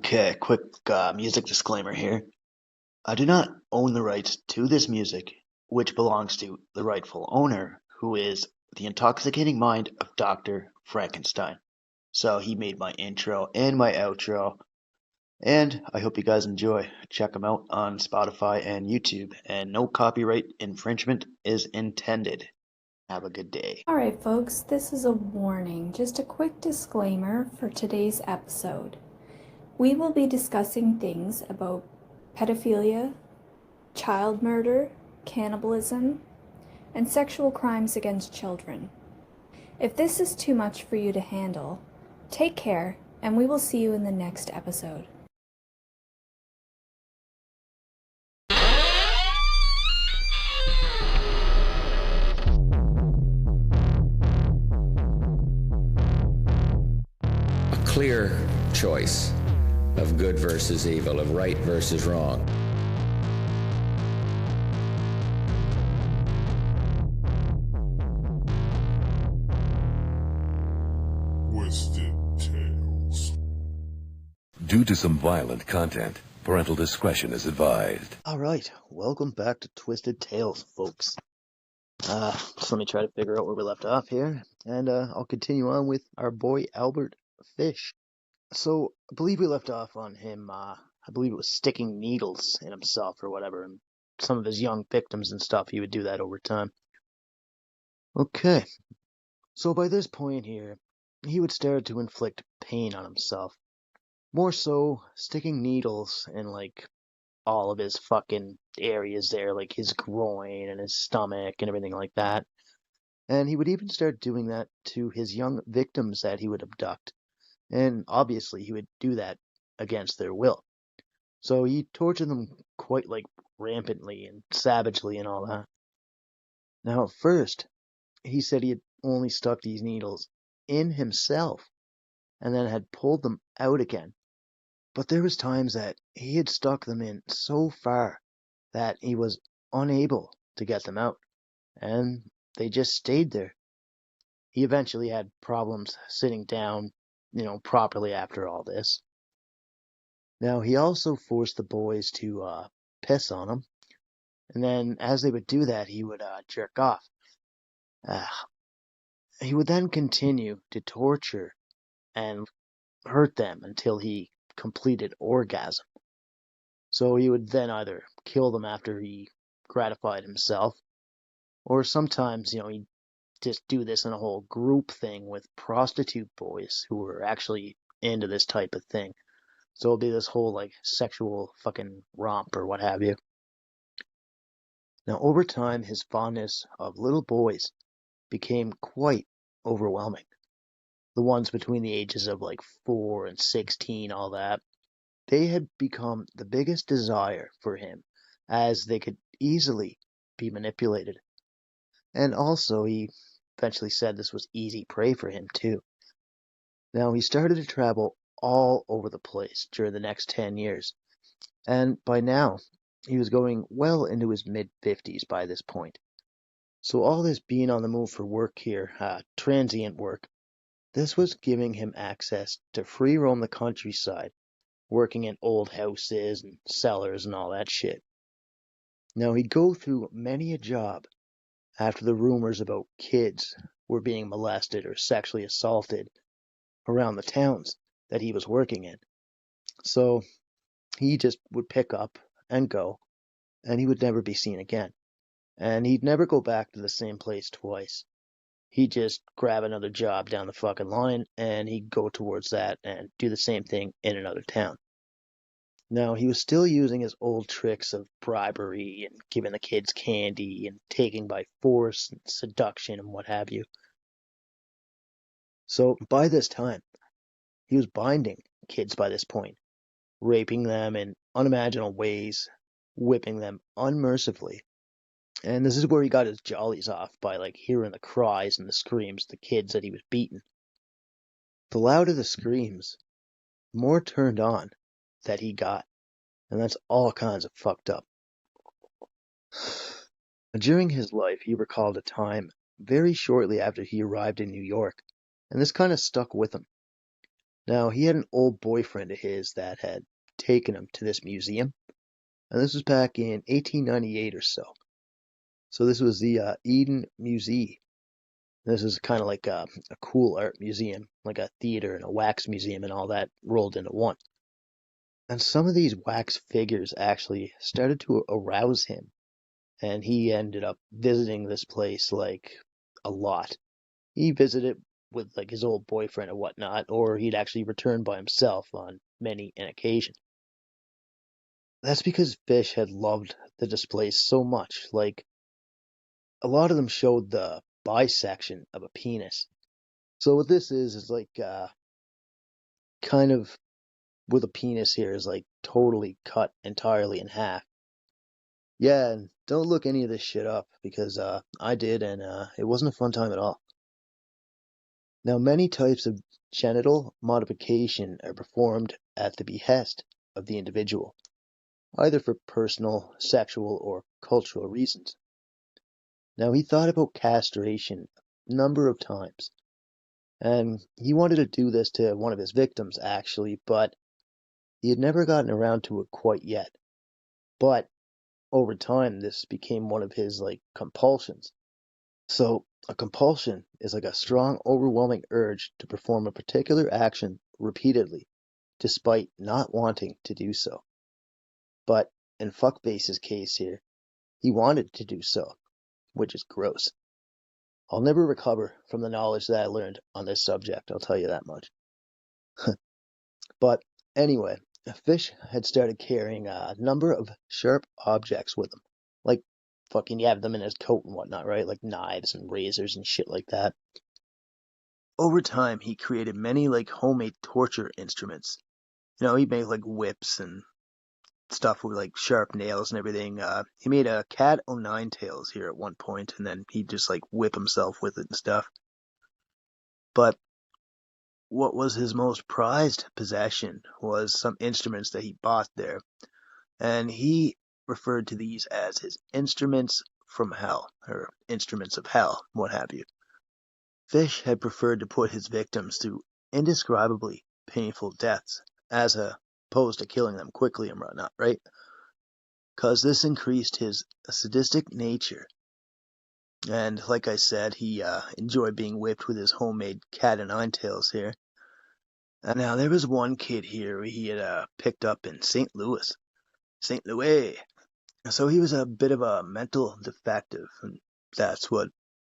Okay, quick music disclaimer here. I do not own the rights to this music, which belongs to the rightful owner, who is the intoxicating mind of Dr. Frankenstein. So he made my intro and my outro, and I hope you guys enjoy. Check them out on Spotify and YouTube, and no copyright infringement is intended. Have a good day. Alright, folks, this is a warning, just a quick disclaimer for today's episode. We will be discussing things about pedophilia, child murder, cannibalism, and sexual crimes against children. If this is too much for you to handle, take care, and we will see you in the next episode. A clear choice of good versus evil, of right versus wrong. Twisted Tales. Due to some violent content, parental discretion is advised. Alright, welcome back to Twisted Tales, folks. So let me try to figure out where we left off here, and I'll continue on with our boy Albert Fish. So, I believe we left off on him, I believe it was sticking needles in himself or whatever, and some of his young victims and stuff, he would do that over time. Okay, so by this point here, he would start to inflict pain on himself. More so, sticking needles in, like, all of his fucking areas there, like his groin and his stomach and everything like that. And he would even start doing that to his young victims that he would abduct. And obviously he would do that against their will. So he tortured them quite like rampantly and savagely and all that. Now at first, he said he had only stuck these needles in himself and then had pulled them out again. But there was times that he had stuck them in so far that he was unable to get them out, and they just stayed there. He eventually had problems sitting down, properly after all this. Now, he also forced the boys to piss on him, and then as they would do that, he would jerk off. He would then continue to torture and hurt them until he completed orgasm. So he would then either kill them after he gratified himself, or sometimes, he'd just do this in a whole group thing with prostitute boys who were actually into this type of thing. So it'll be this whole, like, sexual fucking romp or what have you. Now, over time, his fondness of little boys became quite overwhelming. The ones between the ages of, like, 4 and 16, all that. They had become the biggest desire for him, as they could easily be manipulated. And also, he eventually said this was easy prey for him, too. Now, he started to travel all over the place during the next 10 years, and by now, he was going well into his mid-50s by this point. So all this being on the move for work here, transient work, this was giving him access to free roam the countryside, working in old houses and cellars and all that shit. Now, he'd go through many a job after the rumors about kids were being molested or sexually assaulted around the towns that he was working in. So he just would pick up and go, and he would never be seen again. And he'd never go back to the same place twice. He'd just grab another job down the fucking line, and he'd go towards that and do the same thing in another town. Now, he was still using his old tricks of bribery and giving the kids candy and taking by force and seduction and what have you. So by this time, he was binding kids by this point, raping them in unimaginable ways, whipping them unmercifully. And this is where he got his jollies off, by like hearing the cries and the screams of the kids that he was beating. The louder the screams, the more turned on that he got. And that's all kinds of fucked up. During his life, he recalled a time very shortly after he arrived in New York, and this kind of stuck with him. Now, he had an old boyfriend of his that had taken him to this museum, and this was back in 1898 or so. So this was the Eden Museum. This is kind of like a cool art museum, like a theater and a wax museum and all that rolled into one. And some of these wax figures actually started to arouse him, and he ended up visiting this place like a lot. He visited with like his old boyfriend or whatnot, or he'd actually return by himself on many an occasion. That's because Fish had loved the displays so much. Like, a lot of them showed the bisection of a penis. So what this is like kind of with a penis here is like totally cut entirely in half. Yeah, and don't look any of this shit up because I did, and it wasn't a fun time at all. Now, many types of genital modification are performed at the behest of the individual, either for personal, sexual, or cultural reasons. Now, he thought about castration a number of times, and he wanted to do this to one of his victims, actually, but he had never gotten around to it quite yet. But over time, this became one of his, like, compulsions. So, a compulsion is like a strong, overwhelming urge to perform a particular action repeatedly, despite not wanting to do so. But in Fuckface's case here, he wanted to do so, which is gross. I'll never recover from the knowledge that I learned on this subject, I'll tell you that much. But anyway, Fish had started carrying a number of sharp objects with him. Like, fucking, you have them in his coat and whatnot, right? Like knives and razors and shit like that. Over time, he created many, like, homemade torture instruments. You know, he'd make, like, whips and stuff with, like, sharp nails and everything. He made a cat o' nine tails here at one point, and then he'd just, like, whip himself with it and stuff. But what was his most prized possession was some instruments that he bought there, and he referred to these as his instruments from hell, or instruments of hell, what have you. Fish had preferred to put his victims through indescribably painful deaths, as opposed to killing them quickly and whatnot, right? Because this increased his sadistic nature. And like I said, he enjoyed being whipped with his homemade cat o' nine tails here. And now there was one kid here he had picked up in St. Louis. St. Louis. So he was a bit of a mental defective, and that's what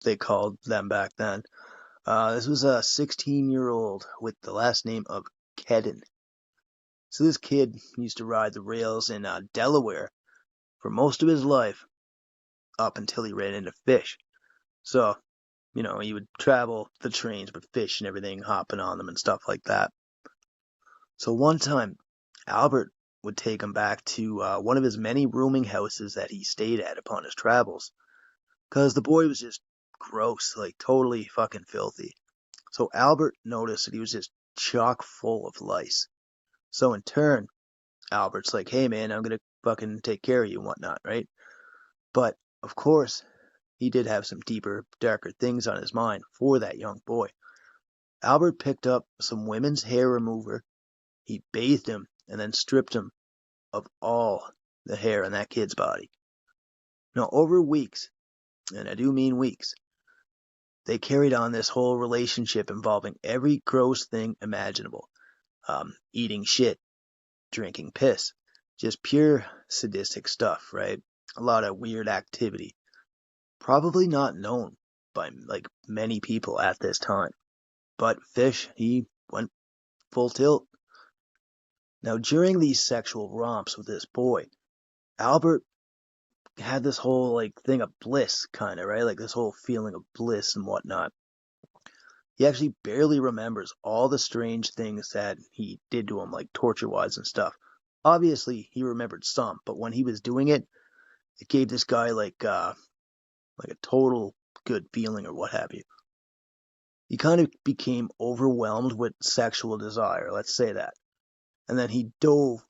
they called them back then. This was a 16-year-old with the last name of Kedden. So this kid used to ride the rails in Delaware for most of his life, up until he ran into Fish. So, you know, he would travel the trains with Fish and everything, hopping on them and stuff like that. So one time, Albert would take him back to one of his many rooming houses that he stayed at upon his travels, because the boy was just gross, like totally fucking filthy. So Albert noticed that he was just chock full of lice. So in turn, Albert's like, hey man, I'm gonna fucking take care of you and whatnot, right? But, of course, he did have some deeper, darker things on his mind for that young boy. Albert picked up some women's hair remover, he bathed him, and then stripped him of all the hair on that kid's body. Now, over weeks, and I do mean weeks, they carried on this whole relationship involving every gross thing imaginable. Eating shit, drinking piss, just pure sadistic stuff, right? A lot of weird activity. Probably not known by, like, many people at this time. But Fish, he went full tilt. Now, during these sexual romps with this boy, Albert had this whole, like, thing of bliss, kind of, right? Like, this whole feeling of bliss and whatnot. He actually barely remembers all the strange things that he did to him, like torture-wise and stuff. Obviously, he remembered some, but when he was doing it, it gave this guy, like a total good feeling or what have you. He kind of became overwhelmed with sexual desire, let's say that. And then he dove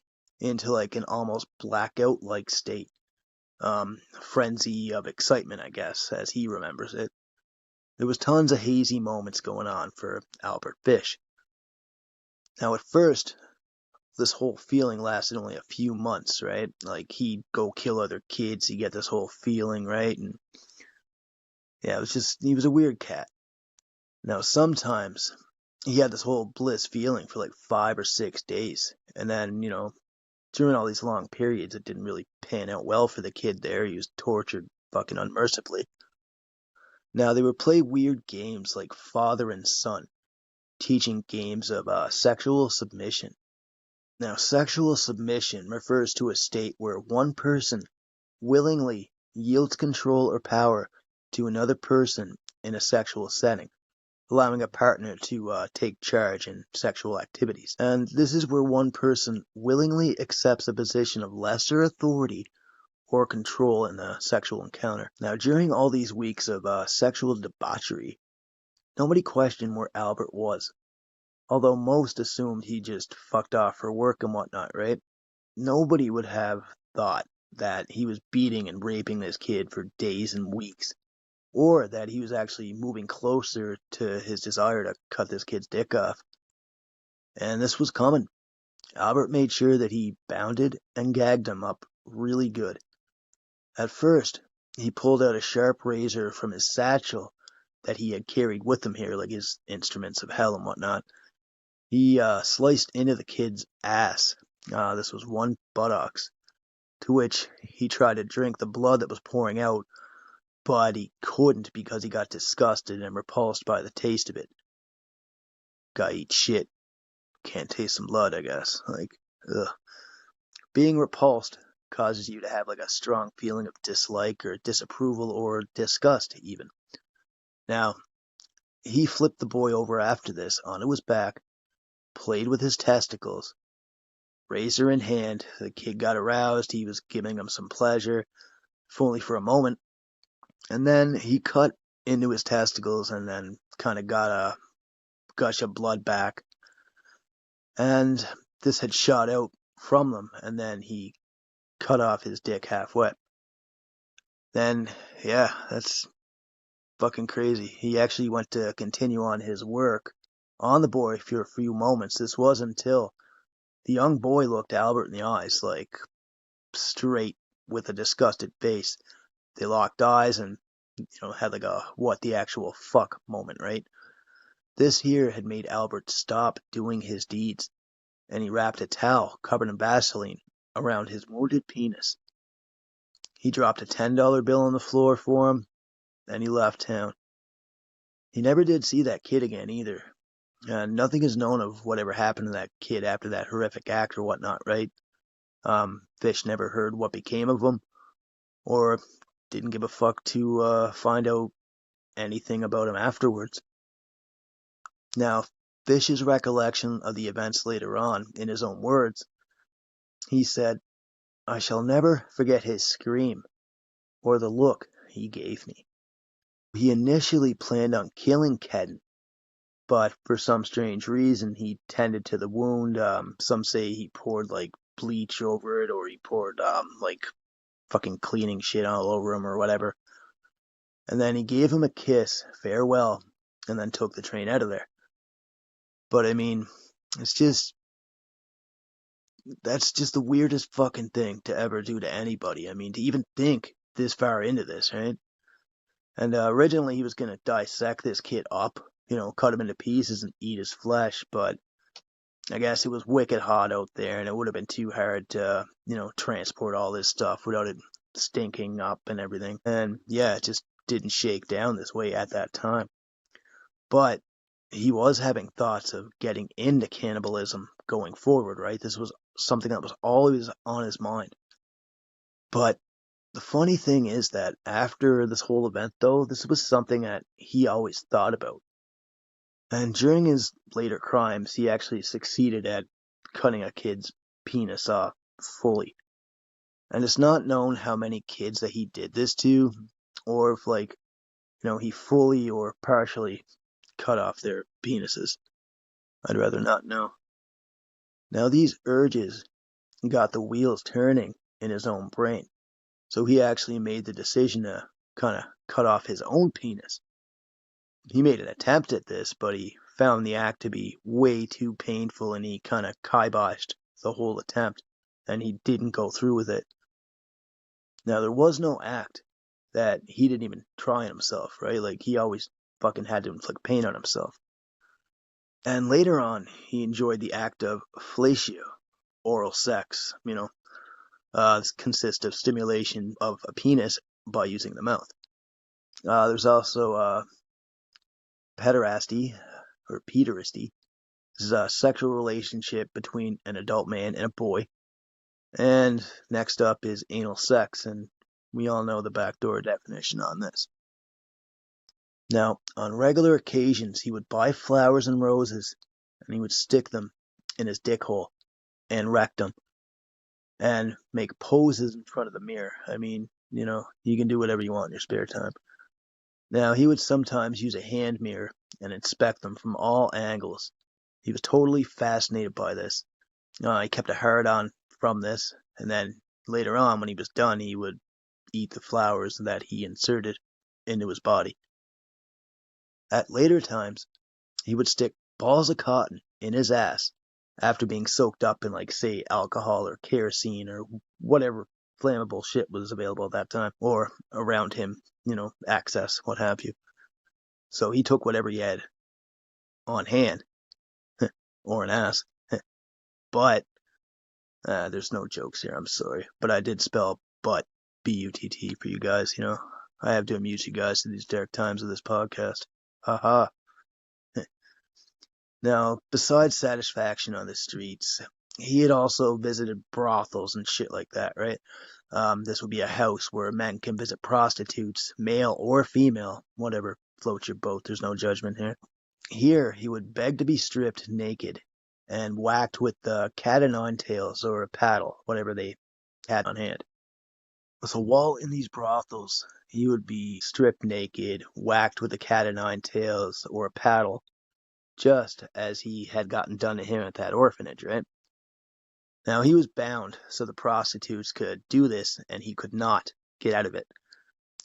into, like, an almost blackout-like state. Frenzy of excitement, I guess, as he remembers it. There was tons of hazy moments going on for Albert Fish. Now, at first, this whole feeling lasted only a few months, right? Like, he'd go kill other kids, he'd get this whole feeling, right? And yeah, he was a weird cat. Now, sometimes he had this whole bliss feeling for like 5 or 6 days. And then, during all these long periods, it didn't really pan out well for the kid there. He was tortured fucking unmercifully. Now, they would play weird games like father and son, teaching games of sexual submission. Now, sexual submission refers to a state where one person willingly yields control or power to another person in a sexual setting, allowing a partner to take charge in sexual activities. And this is where one person willingly accepts a position of lesser authority or control in the sexual encounter. Now, during all these weeks of sexual debauchery, nobody questioned where Albert was, although most assumed he just fucked off for work and whatnot, right? Nobody would have thought that he was beating and raping this kid for days and weeks, or that he was actually moving closer to his desire to cut this kid's dick off. And this was coming. Albert made sure that he bounded and gagged him up really good. At first, he pulled out a sharp razor from his satchel that he had carried with him here, like his instruments of hell and whatnot. He sliced into the kid's ass. This was one buttocks, to which he tried to drink the blood that was pouring out, but he couldn't because he got disgusted and repulsed by the taste of it. Gotta eat shit. Can't taste some blood, I guess. Like, ugh. Being repulsed causes you to have like a strong feeling of dislike or disapproval or disgust even. Now, he flipped the boy over after this onto his back, played with his testicles, razor in hand. The kid got aroused. He was giving him some pleasure, if only for a moment. And then he cut into his testicles and then kind of got a gush of blood back. And this had shot out from them, and then he cut off his dick halfway. Then, yeah, that's fucking crazy. He actually went to continue on his work on the boy for a few moments. This was until the young boy looked Albert in the eyes, like, straight with a disgusted face. They locked eyes and, had like a what the actual fuck moment, right? This here had made Albert stop doing his deeds, and he wrapped a towel covered in Vaseline around his wounded penis. He dropped a $10 bill on the floor for him, and he left town. He never did see that kid again either. Nothing is known of whatever happened to that kid after that horrific act or whatnot, right? Fish never heard what became of him, or didn't give a fuck to find out anything about him afterwards. Now, Fish's recollection of the events later on, in his own words, he said, "I shall never forget his scream, or the look he gave me." He initially planned on killing Kedden, but for some strange reason he tended to the wound. Some say he poured like bleach over it, or he poured like fucking cleaning shit all over him or whatever. And then he gave him a kiss, farewell, and then took the train out of there. But I mean, that's just the weirdest fucking thing to ever do to anybody. I mean, to even think this far into this, right? And originally he was going to dissect this kid up, cut him into pieces and eat his flesh, but I guess it was wicked hot out there and it would have been too hard to, transport all this stuff without it stinking up and everything. And yeah, it just didn't shake down this way at that time. But he was having thoughts of getting into cannibalism going forward, right? This was something that was always on his mind. But the funny thing is that after this whole event, though, this was something that he always thought about. And during his later crimes, he actually succeeded at cutting a kid's penis off fully. And it's not known how many kids that he did this to, or if, he fully or partially cut off their penises. I'd rather not know. Now, these urges got the wheels turning in his own brain. So he actually made the decision to kind of cut off his own penis. He made an attempt at this, but he found the act to be way too painful and he kind of kiboshed the whole attempt and he didn't go through with it. Now, there was no act that he didn't even try on himself, right? Like, he always fucking had to inflict pain on himself. And later on, he enjoyed the act of fellatio, oral sex, this consists of stimulation of a penis by using the mouth. There's also pederasty, or pederasty. This is a sexual relationship between an adult man and a boy. And next up is anal sex, and we all know the backdoor definition on this. Now, on regular occasions, he would buy flowers and roses, and he would stick them in his dick hole and rectum, and make poses in front of the mirror. I mean, you can do whatever you want in your spare time. Now, he would sometimes use a hand mirror and inspect them from all angles. He was totally fascinated by this. He kept a hard-on from this, and then later on, when he was done, he would eat the flowers that he inserted into his body. At later times, he would stick balls of cotton in his ass after being soaked up in, like, say, alcohol or kerosene or whatever flammable shit was available at that time, or around him, access, what have you. So he took whatever he had on hand, or an ass, but there's no jokes here, I'm sorry, but I did spell butt, B-U-T-T, for you guys, I have to amuse you guys through these dark times of this podcast. Haha. Now, besides satisfaction on the streets, he had also visited brothels and shit like that, right? This would be a house where men can visit prostitutes, male or female, whatever floats your boat, there's no judgment here. Here, he would beg to be stripped naked and whacked with the cat o' nine tails or a paddle, whatever they had on hand. So while in these brothels, he would be stripped naked, whacked with a cat o' nine tails or a paddle, just as he had gotten done to him at that orphanage, right? Now, he was bound, so the prostitutes could do this, and he could not get out of it.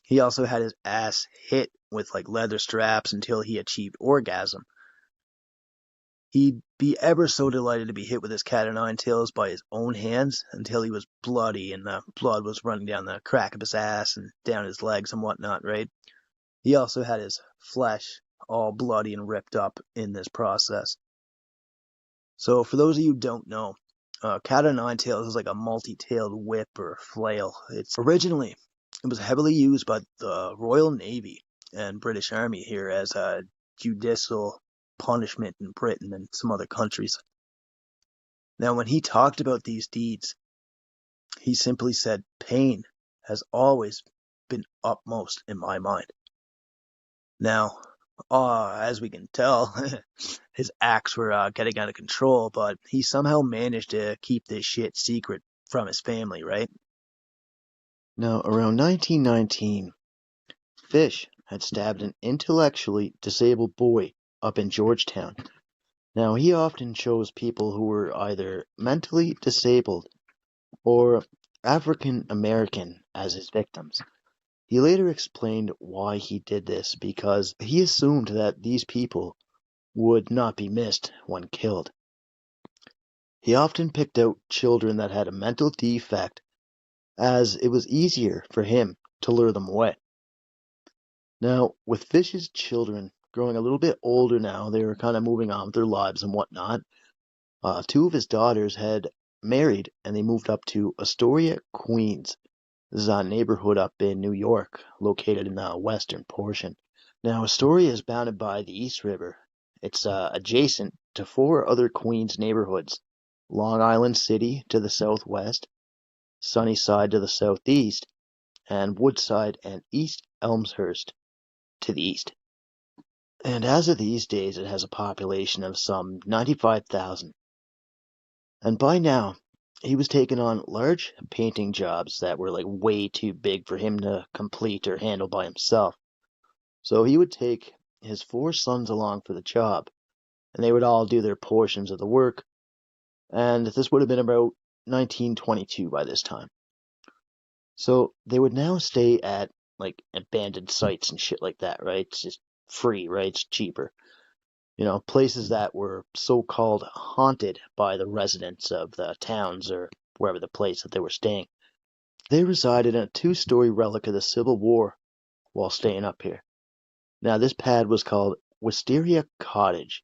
He also had his ass hit with, like, leather straps until he achieved orgasm. He'd be ever so delighted to be hit with his cat o' nine tails by his own hands until he was bloody and the blood was running down the crack of his ass and down his legs and whatnot, right? He also had his flesh all bloody and ripped up in this process. So for those of you who don't know, cat o' nine tails is like a multi-tailed whip or flail. It was heavily used by the Royal Navy and British Army here as a judicial punishment in Britain and some other countries. Now, when he talked about these deeds, he simply said, "Pain has always been upmost in my mind." Now, as we can tell, his acts were getting out of control, but he somehow managed to keep this shit secret from his family, right? Now, around 1919, Fish had stabbed an intellectually disabled boy up in Georgetown. Now, he often chose people who were either mentally disabled or African American as his victims. He later explained why he did this because he assumed that these people would not be missed when killed. He often picked out children that had a mental defect as it was easier for him to lure them away. Now, with Fish's children growing a little bit older now, they were kind of moving on with their lives and whatnot. Two of his daughters had married and they moved up to Astoria, Queens. This is a neighborhood up in New York, located in the western portion. Now, Astoria is bounded by the East River. It's adjacent to four other Queens neighborhoods: Long Island City to the southwest, Sunnyside to the southeast, and Woodside and East Elmhurst to the east. And as of these days, it has a population of some 95,000. And by now, he was taking on large painting jobs that were like way too big for him to complete or handle by himself. So he would take his four sons along for the job, and they would all do their portions of the work. And this would have been about 1922 by this time. So they would now stay at like abandoned sites and shit like that, right? It's just free, right? It's cheaper. Places that were so-called haunted by the residents of the towns or wherever the place that they were staying. They resided in a two-story relic of the Civil War while staying up here. Now, this pad was called Wisteria Cottage.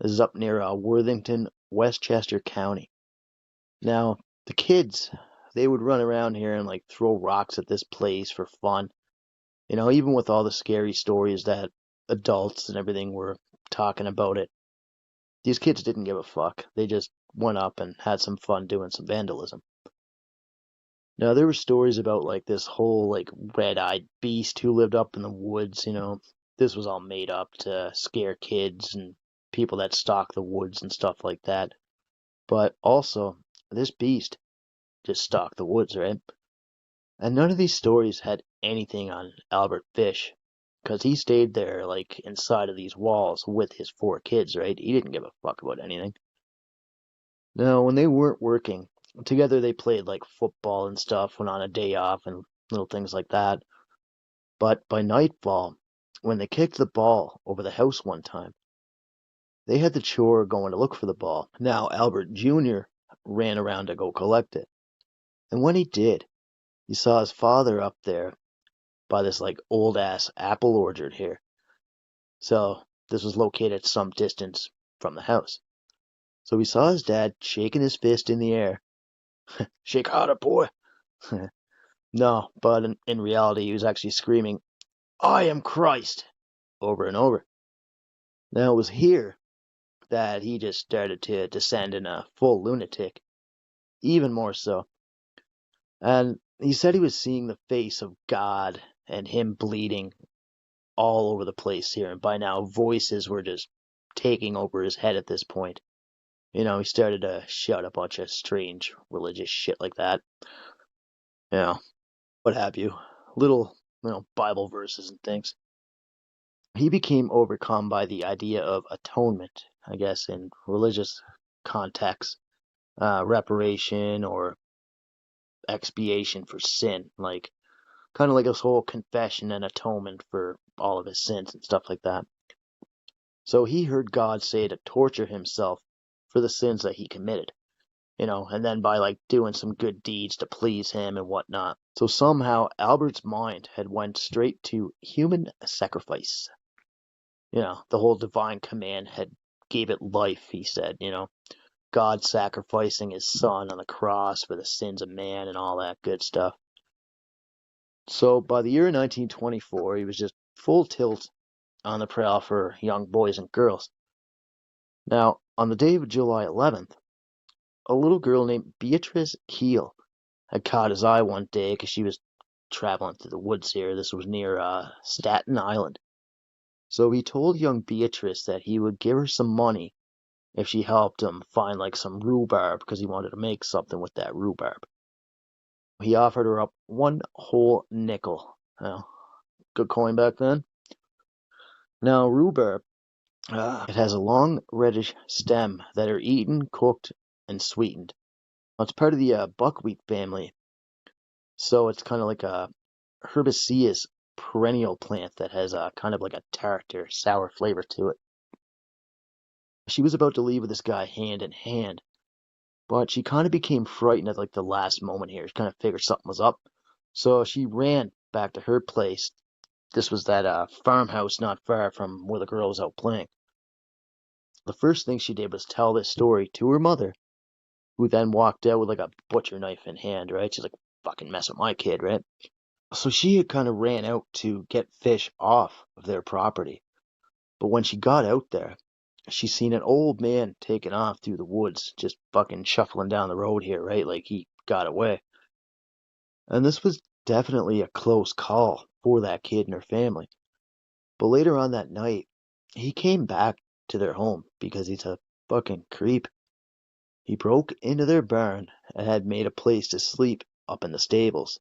This is up near Worthington, Westchester County. Now, the kids, they would run around here and like throw rocks at this place for fun. Even with all the scary stories that adults and everything were talking about it. These kids didn't give a fuck. They just went up and had some fun doing some vandalism. Now, there were stories about like this whole like red-eyed beast who lived up in the woods. This was all made up to scare kids and people that stalk the woods and stuff like that. But also, this beast just stalked the woods, right? And none of these stories had anything on Albert Fish, because he stayed there, like, inside of these walls with his 4 kids, right? He didn't give a fuck about anything. Now, when they weren't working, together they played, like, football and stuff, went on a day off and little things like that. But by nightfall, when they kicked the ball over the house one time, they had the chore going to look for the ball. Now, Albert Jr. ran around to go collect it. And when he did, he saw his father up there by this like old ass apple orchard here. So this was located some distance from the house. So he saw his dad shaking his fist in the air. Shake harder, boy. No, but in reality he was actually screaming, I am Christ, over and over. Now it was here that he just started to descend in a full lunatic, even more so. And he said he was seeing the face of God and him bleeding all over the place here, and by now voices were just taking over his head at this point. He started to shout a bunch of strange religious shit like that. What have you. Little, Bible verses and things. He became overcome by the idea of atonement, I guess, in religious context, reparation or expiation for sin, like kind of like his whole confession and atonement for all of his sins and stuff like that. So he heard God say to torture himself for the sins that he committed, and then by like doing some good deeds to please him and whatnot. So somehow Albert's mind had went straight to human sacrifice. The whole divine command had gave it life, he said, God sacrificing his son on the cross for the sins of man and all that good stuff. So by the year 1924, he was just full tilt on the prowl for young boys and girls. Now, on the day of July 11th, a little girl named Beatrice Keel had caught his eye one day because she was traveling through the woods here. This was near Staten Island. So he told young Beatrice that he would give her some money if she helped him find like some rhubarb because he wanted to make something with that rhubarb. He offered her up 1 whole nickel. Good coin back then. Now, rhubarb, it has a long reddish stem that are eaten, cooked, and sweetened. Now, it's part of the buckwheat family, so it's kind of like a herbaceous perennial plant that has a kind of like a tart or sour flavor to it. She was about to leave with this guy hand in hand, but she kind of became frightened at like the last moment here. She kind of figured something was up, so she ran back to her place. This was that farmhouse not far from where the girl was out playing. The first thing she did was tell this story to her mother, who then walked out with like a butcher knife in hand, right? She's like, fucking mess with my kid, right? So she had kind of ran out to get fish off of their property. But when she got out there, she seen an old man taking off through the woods, just fucking shuffling down the road here, right? Like he got away. And this was definitely a close call for that kid and her family. But later on that night, he came back to their home because he's a fucking creep. He broke into their barn and had made a place to sleep up in the stables.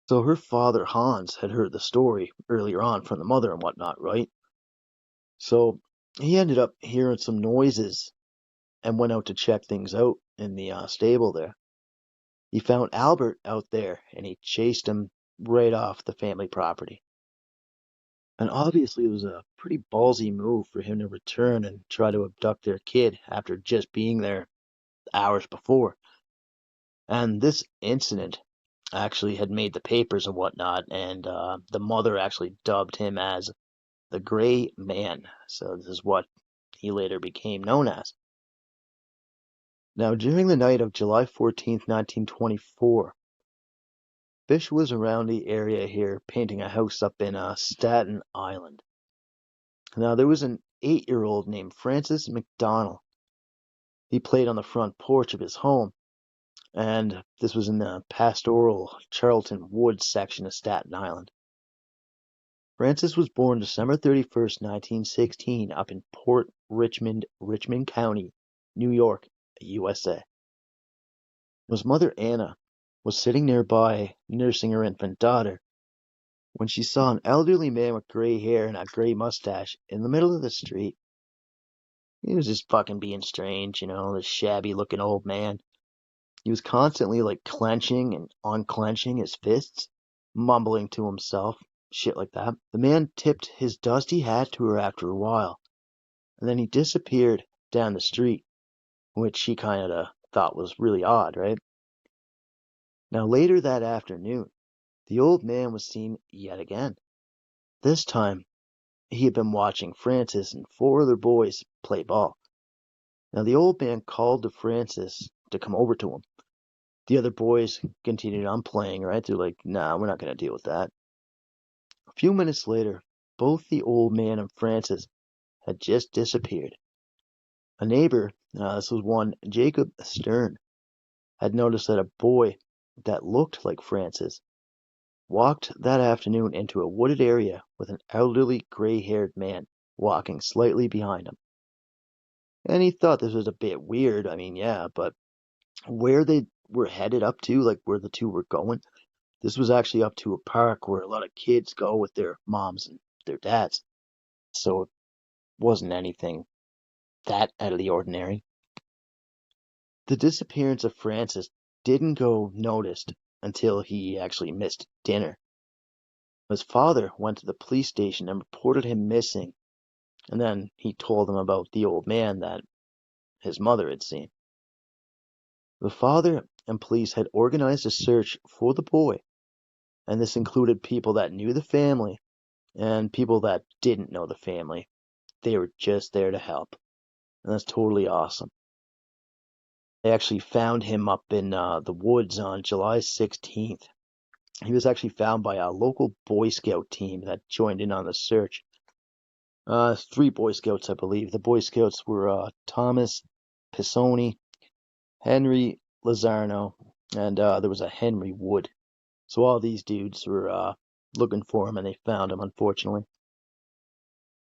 So her father, Hans, had heard the story earlier on from the mother and whatnot, right? So he ended up hearing some noises and went out to check things out in the stable there. He found Albert out there and he chased him right off the family property. And obviously, it was a pretty ballsy move for him to return and try to abduct their kid after just being there hours before. And this incident actually had made the papers and whatnot, and the mother actually dubbed him as the Gray Man. So this is what he later became known as. Now, during the night of July 14th, 1924, Fish was around the area here painting a house up in Staten Island. Now, there was an 8-year-old named Francis McDonald. He played on the front porch of his home, and this was in the pastoral Charlton Woods section of Staten Island. Francis was born December 31st, 1916, up in Port Richmond, Richmond County, New York, USA. His mother, Anna, was sitting nearby nursing her infant daughter when she saw an elderly man with gray hair and a gray mustache in the middle of the street. He was just fucking being strange, this shabby looking old man. He was constantly like clenching and unclenching his fists, mumbling to himself, shit like that. The man tipped his dusty hat to her after a while, and then he disappeared down the street, which she kind of thought was really odd, right? Now, later that afternoon, the old man was seen yet again. This time, he had been watching Francis and 4 other boys play ball. Now, the old man called to Francis to come over to him. The other boys continued on playing, right? They're like, nah, we're not going to deal with that. A few minutes later, both the old man and Francis had just disappeared. A neighbor, this was one Jacob Stern, had noticed that a boy that looked like Francis walked that afternoon into a wooded area with an elderly gray-haired man walking slightly behind him. And he thought this was a bit weird, yeah, but where they were headed up to, like where the two were going, this was actually up to a park where a lot of kids go with their moms and their dads. So it wasn't anything that out of the ordinary. The disappearance of Francis didn't go noticed until he actually missed dinner. His father went to the police station and reported him missing, and then he told them about the old man that his mother had seen. The father and police had organized a search for the boy, and this included people that knew the family and people that didn't know the family. They were just there to help, and that's totally awesome. They actually found him up in the woods on July 16th. He was actually found by a local Boy Scout team that joined in on the search. 3 Boy Scouts, I believe. The Boy Scouts were Thomas Pisoni, Henry Lozano, and there was a Henry Wood. So all these dudes were looking for him, and they found him, unfortunately.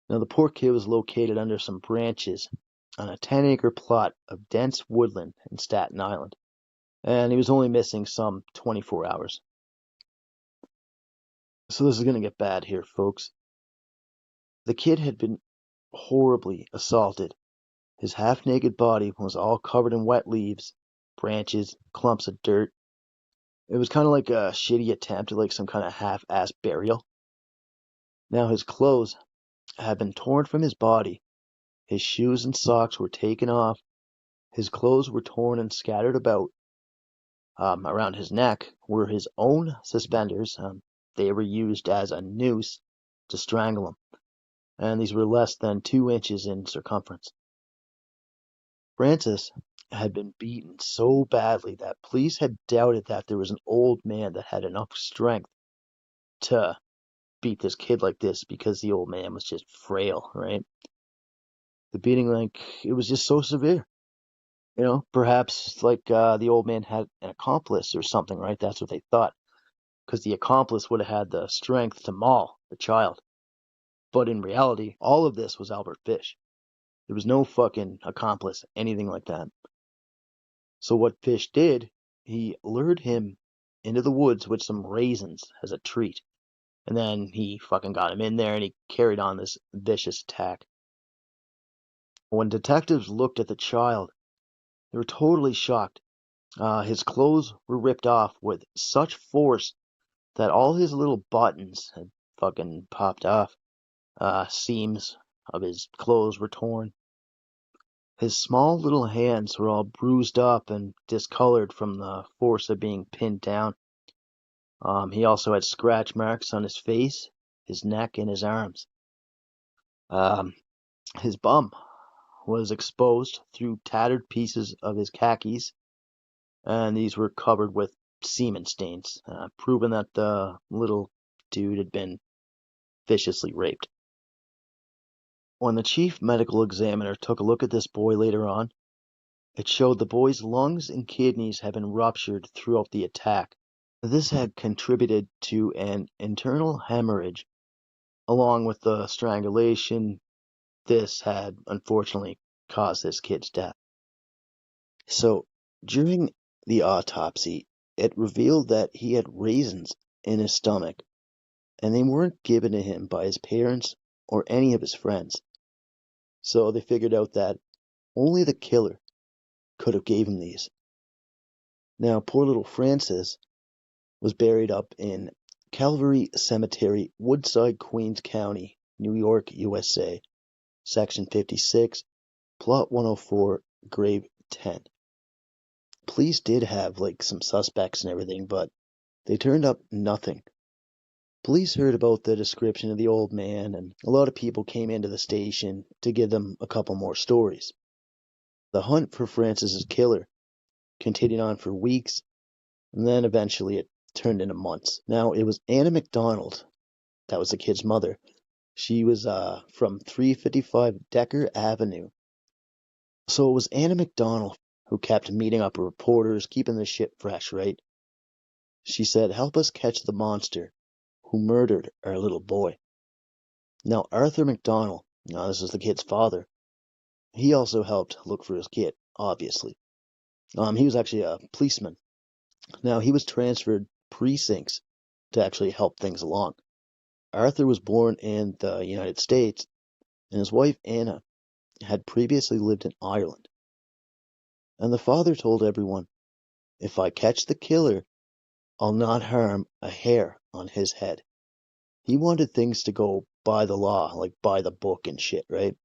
Now, the poor kid was located under some branches on a 10-acre plot of dense woodland in Staten Island, and he was only missing some 24 hours. So this is going to get bad here, folks. The kid had been horribly assaulted. His half-naked body was all covered in wet leaves, branches, clumps of dirt. It was kind of like a shitty attempt at like some kind of half-assed burial. Now his clothes had been torn from his body. His shoes and socks were taken off. His clothes were torn and scattered about. Around his neck were his own suspenders. They were used as a noose to strangle him, and these were less than 2 inches in circumference. Francis had been beaten so badly that police had doubted that there was an old man that had enough strength to beat this kid like this because the old man was just frail, right? The beating, it was just so severe. Perhaps the old man had an accomplice or something, right? That's what they thought, because the accomplice would have had the strength to maul the child. But in reality, all of this was Albert Fish. There was no fucking accomplice, anything like that. So what Fish did, he lured him into the woods with some raisins as a treat. And then he fucking got him in there and he carried on this vicious attack. When detectives looked at the child, they were totally shocked. His clothes were ripped off with such force that all his little buttons had fucking popped off. Seams of his clothes were torn. His small little hands were all bruised up and discolored from the force of being pinned down. He also had scratch marks on his face, his neck, and his arms. His bum was exposed through tattered pieces of his khakis, and these were covered with semen stains, proving that the little dude had been viciously raped. When the chief medical examiner took a look at this boy later on, it showed the boy's lungs and kidneys had been ruptured throughout the attack. This had contributed to an internal hemorrhage, along with the strangulation. This had unfortunately caused this kid's death. So, during the autopsy, it revealed that he had raisins in his stomach, and they weren't given to him by his parents or any of his friends. So they figured out that only the killer could have gave him these. Now, poor little Francis was buried up in Calvary Cemetery, Woodside, Queens County, New York, USA, Section 56, Plot 104, Grave 10. Police did have some suspects and everything, but they turned up nothing. Police heard about the description of the old man, and a lot of people came into the station to give them a couple more stories. The hunt for Francis's killer continued on for weeks, and then eventually it turned into months. Now, it was Anna McDonald, that was the kid's mother. She was from 355 Decker Avenue. So it was Anna McDonald who kept meeting up with reporters, keeping the shit fresh, right? She said, "Help us catch the monster who murdered our little boy." Now, Arthur McDonald, now this is the kid's father, he also helped look for his kid, obviously. He was actually a policeman. Now, he was transferred precincts to actually help things along. Arthur was born in the United States, and his wife, Anna, had previously lived in Ireland. And the father told everyone, "If I catch the killer, I'll not harm a hair on his head." He wanted things to go by the law, like by the book and shit, right?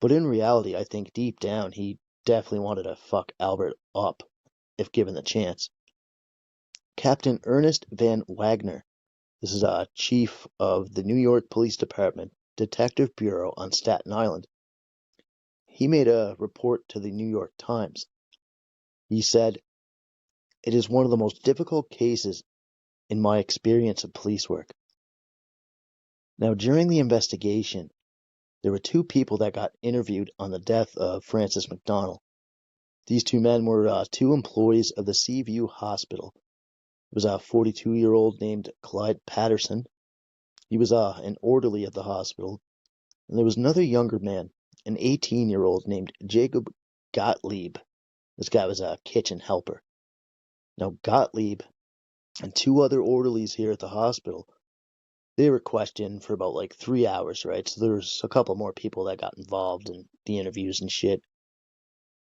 But in reality, I think deep down, he definitely wanted to fuck Albert up, if given the chance. Captain Ernest Van Wagner, this is a chief of the New York Police Department Detective Bureau on Staten Island. He made a report to the New York Times. He said, "It is one of the most difficult cases in my experience of police work." Now, during the investigation, there were two people that got interviewed on the death of Francis McDonald. These two men were two employees of the Seaview Hospital. It was a 42-year-old named Clyde Patterson. He was an orderly at the hospital. And there was another younger man, an 18-year-old named Jacob Gottlieb. This guy was a kitchen helper. Now, Gottlieb and two other orderlies here at the hospital, they were questioned for about 3 hours, right? So there's a couple more people that got involved in the interviews and shit.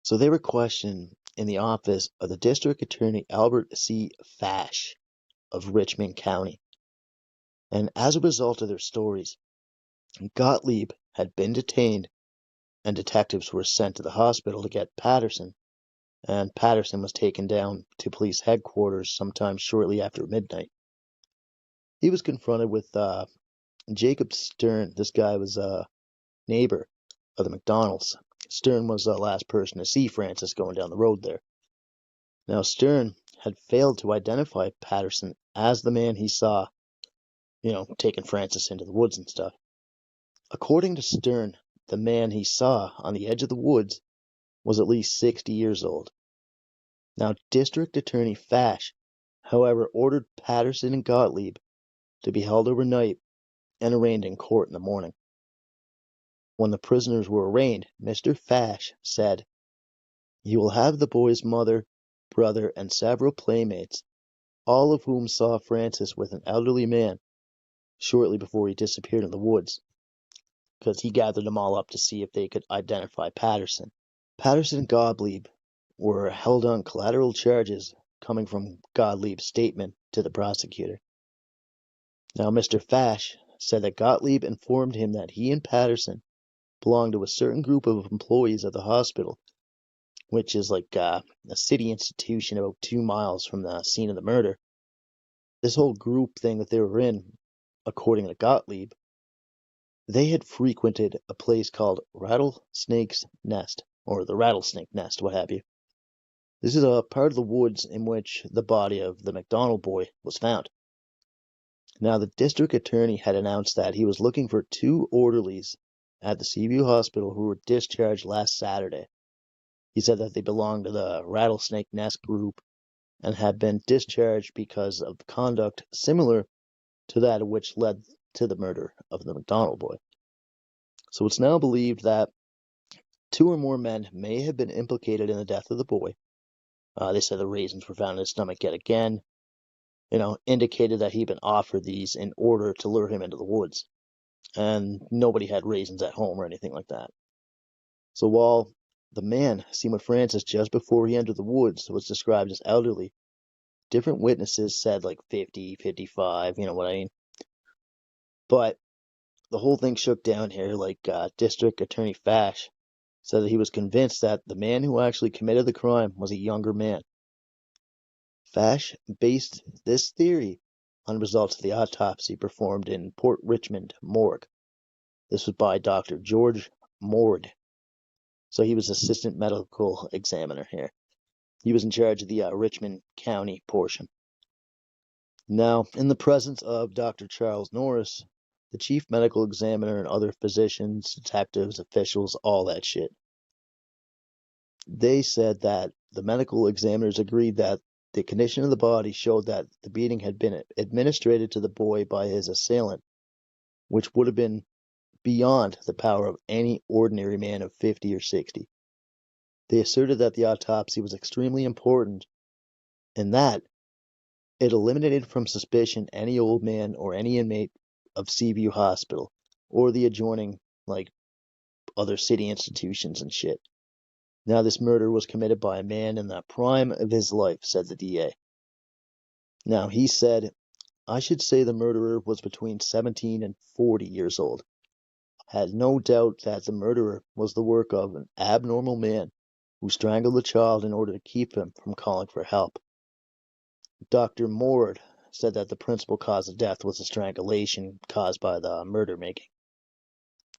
So they were questioned in the office of the District Attorney Albert C. Fash of Richmond County. And as a result of their stories, Gottlieb had been detained, and detectives were sent to the hospital to get Patterson, and Patterson was taken down to police headquarters sometime shortly after midnight. He was confronted with Jacob Stern. This guy was a neighbor of the McDonald's. Stern was the last person to see Francis going down the road there. Now, Stern had failed to identify Patterson as the man he saw, taking Francis into the woods and stuff. According to Stern, the man he saw on the edge of the woods was at least 60 years old. Now, District Attorney Fash, however, ordered Patterson and Gottlieb to be held overnight and arraigned in court in the morning. When the prisoners were arraigned, Mr. Fash said, "You will have the boy's mother, brother, and several playmates, all of whom saw Francis with an elderly man shortly before he disappeared in the woods," because he gathered them all up to see if they could identify Patterson. Patterson and Gottlieb were held on collateral charges coming from Gottlieb's statement to the prosecutor. Now, Mr. Fash said that Gottlieb informed him that he and Patterson belonged to a certain group of employees of the hospital, which is like a city institution about 2 miles from the scene of the murder. This whole group thing that they were in, according to Gottlieb, they had frequented a place called Rattlesnake's Nest, or the Rattlesnake Nest, what have you. This is a part of the woods in which the body of the McDonald boy was found. Now, the district attorney had announced that he was looking for 2 orderlies at the Seaview Hospital who were discharged last Saturday. He said that they belonged to the Rattlesnake Nest group and had been discharged because of conduct similar to that which led to the murder of the McDonald boy. So it's now believed that 2 or more men may have been implicated in the death of the boy. They said the raisins were found in his stomach yet again, indicated that he'd been offered these in order to lure him into the woods. And nobody had raisins at home or anything like that. So while the man seen with Francis just before he entered the woods was described as elderly, different witnesses said like 50, 55, you know what I mean? But the whole thing shook down here, like District Attorney Fash said that he was convinced that the man who actually committed the crime was a younger man. Fash based this theory on results of the autopsy performed in Port Richmond morgue. This was by Dr. George Mord. So he was assistant medical examiner here. He was in charge of the Richmond County portion. Now, in the presence of Dr. Charles Norris, the chief medical examiner and other physicians, detectives, officials, all that shit, they said that the medical examiners agreed that the condition of the body showed that the beating had been administered to the boy by his assailant, which would have been beyond the power of any ordinary man of 50 or 60. They asserted that the autopsy was extremely important and that it eliminated from suspicion any old man or any inmate of Seaview Hospital or the adjoining, other city institutions and shit. Now, this murder was committed by a man in the prime of his life, said the DA. Now, he said, I should say the murderer was between 17 and 40 years old. Had no doubt that the murderer was the work of an abnormal man who strangled the child in order to keep him from calling for help. Dr. Mord said that the principal cause of death was a strangulation caused by the murder making.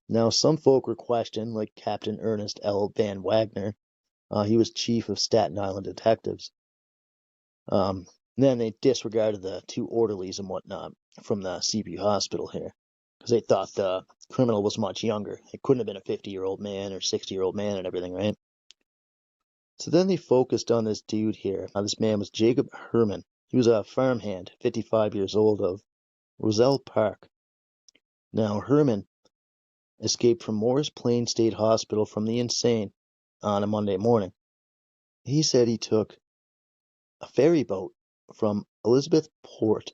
Now, some folk were questioned, like Captain Ernest L. Van Wagner. He was chief of Staten Island detectives. Then they disregarded the 2 orderlies and whatnot from the Seaview Hospital here, because they thought the criminal was much younger. It couldn't have been a 50-year-old man or 60-year-old man and everything, right? So then they focused on this dude here. This man was Jacob Herman. He was a farmhand, 55 years old, of Roselle Park. Now, Herman escaped from Morris Plains State Hospital from the insane on a Monday morning. He said he took a ferry boat from Elizabeth Port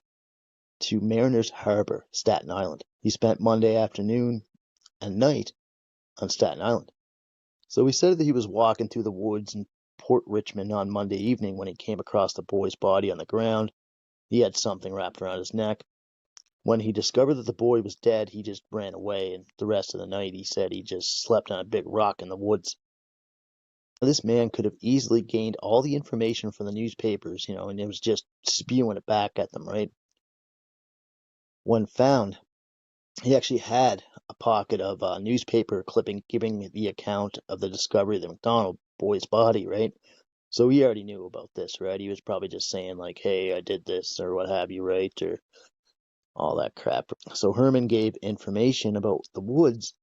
to Mariners Harbor, Staten Island. He spent Monday afternoon and night on Staten Island. So he said that he was walking through the woods in Port Richmond on Monday evening when he came across the boy's body on the ground. He had something wrapped around his neck. When he discovered that the boy was dead, he just ran away, and the rest of the night he said he just slept on a big rock in the woods. This man could have easily gained all the information from the newspapers, and it was just spewing it back at them, right? When found, he actually had a pocket of newspaper clipping giving the account of the discovery of the McDonald boy's body, right? So he already knew about this, right? He was probably just saying like, hey, I did this or what have you, right? Or all that crap. So Herman gave information about the woods,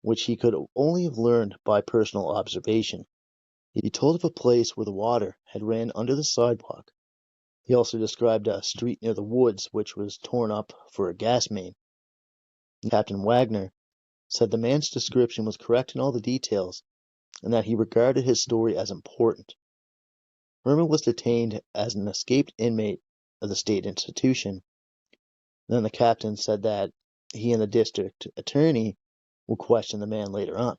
which he could only have learned by personal observation. He told of a place where the water had ran under the sidewalk. He also described a street near the woods which was torn up for a gas main. Captain Wagner said the man's description was correct in all the details and that he regarded his story as important. Herman was detained as an escaped inmate of the state institution. Then the captain said that he and the district attorney will question the man later on.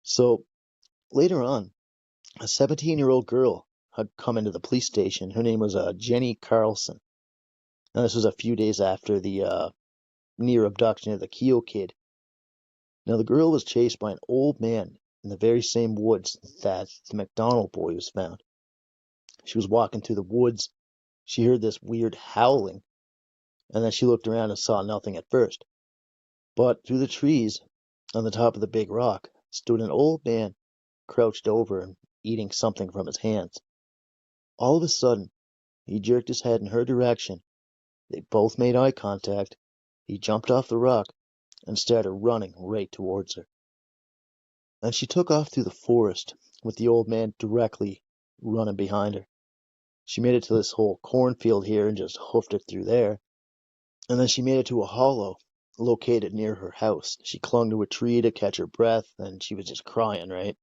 So, later on, a 17-year-old girl had come into the police station. Her name was Jenny Carlson. Now, this was a few days after the near abduction of the Keogh kid. Now, the girl was chased by an old man in the very same woods that the McDonald boy was found. She was walking through the woods. She heard this weird howling, and then she looked around and saw nothing at first. But through the trees, on the top of the big rock, stood an old man, crouched over and eating something from his hands. All of a sudden, he jerked his head in her direction. They both made eye contact. He jumped off the rock and started running right towards her. And she took off through the forest, with the old man directly running behind her. She made it to this whole cornfield here and just hoofed it through there. And then she made it to a hollow located near her house. She clung to a tree to catch her breath, and she was just crying, right?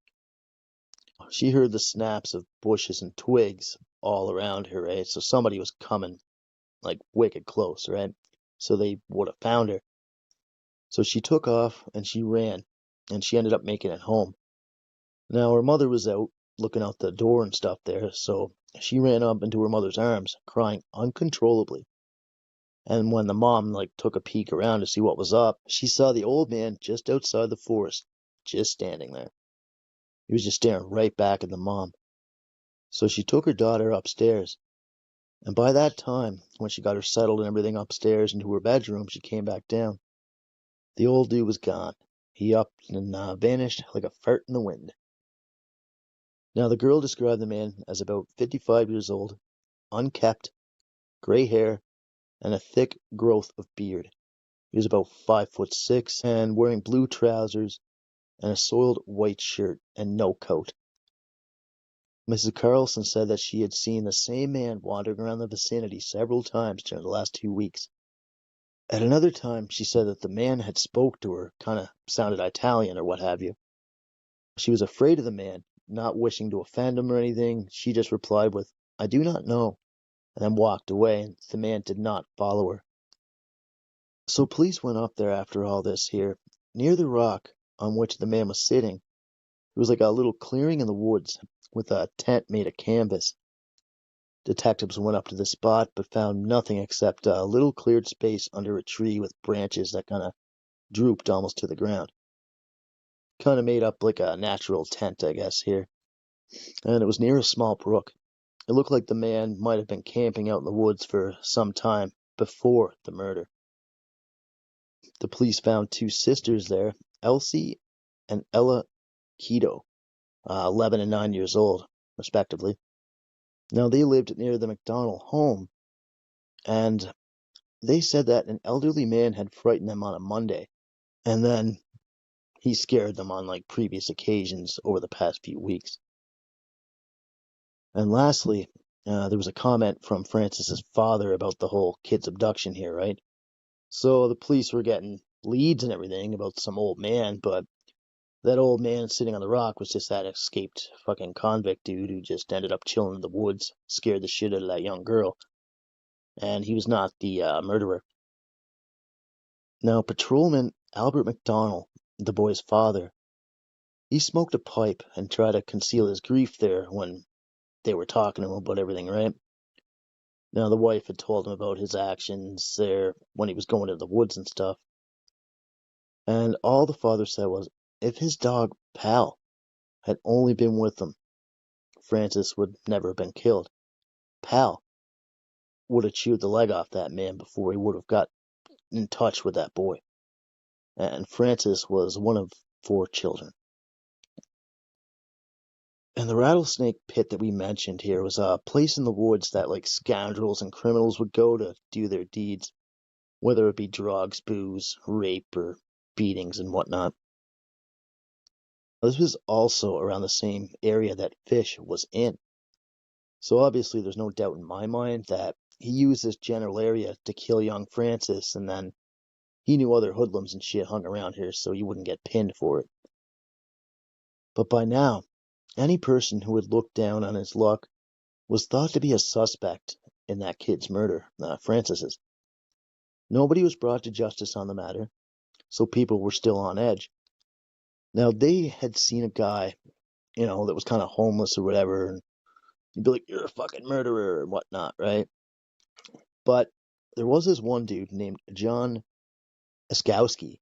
She heard the snaps of bushes and twigs all around her, right? So somebody was coming, like, wicked close, right? So they would have found her. So she took off and she ran, and she ended up making it home. Now, her mother was out looking out the door and stuff there, so she ran up into her mother's arms, crying uncontrollably. And when the mom, took a peek around to see what was up, she saw the old man just outside the forest, just standing there. He was just staring right back at the mom. So she took her daughter upstairs. And by that time, when she got her settled and everything upstairs into her bedroom, she came back down. The old dude was gone. He up and vanished like a fart in the wind. Now, the girl described the man as about 55 years old, unkempt, gray hair, and a thick growth of beard. He was about 5'6" and wearing blue trousers and a soiled white shirt and no coat. Mrs. Carlson said that she had seen the same man wandering around the vicinity several times during the last 2 weeks. At another time, she said that the man had spoke to her, kind of sounded Italian or what have you. She was afraid of the man, not wishing to offend him or anything. She just replied with, "I do not know," and then walked away, and the man did not follow her. So police went up there after all this here. Near the rock on which the man was sitting, there was like a little clearing in the woods with a tent made of canvas. Detectives went up to the spot but found nothing except a little cleared space under a tree with branches that kind of drooped almost to the ground. Kind of made up like a natural tent, I guess, here. And it was near a small brook. It looked like the man might have been camping out in the woods for some time before the murder. The police found two sisters there, Elsie and Ella Keto, 11 and 9 years old, respectively. Now, they lived near the McDonald home, and they said that an elderly man had frightened them on a Monday, and then he scared them on previous occasions over the past few weeks. And lastly, there was a comment from Francis's father about the whole kid's abduction here, right? So the police were getting leads and everything about some old man, but that old man sitting on the rock was just that escaped fucking convict dude who just ended up chilling in the woods, scared the shit out of that young girl. And he was not the murderer. Now, Patrolman Albert McDonald, the boy's father, he smoked a pipe and tried to conceal his grief there when they were talking to him about everything, right? Now, the wife had told him about his actions there when he was going to the woods and stuff. And all the father said was, if his dog, Pal, had only been with him, Francis would never have been killed. Pal would have chewed the leg off that man before he would have got in touch with that boy. And Francis was one of 4 children. And the rattlesnake pit that we mentioned here was a place in the woods that scoundrels and criminals would go to do their deeds, whether it be drugs, booze, rape, or beatings and whatnot. This was also around the same area that Fish was in. So obviously there's no doubt in my mind that he used this general area to kill young Francis, and then he knew other hoodlums and shit hung around here so he wouldn't get pinned for it. But by now, any person who would look down on his luck was thought to be a suspect in that kid's murder, Francis's. Nobody was brought to justice on the matter, so people were still on edge. Now, they had seen a guy, that was kind of homeless or whatever, and you'd be like, you're a fucking murderer and whatnot, right? But there was this one dude named John Oskowski,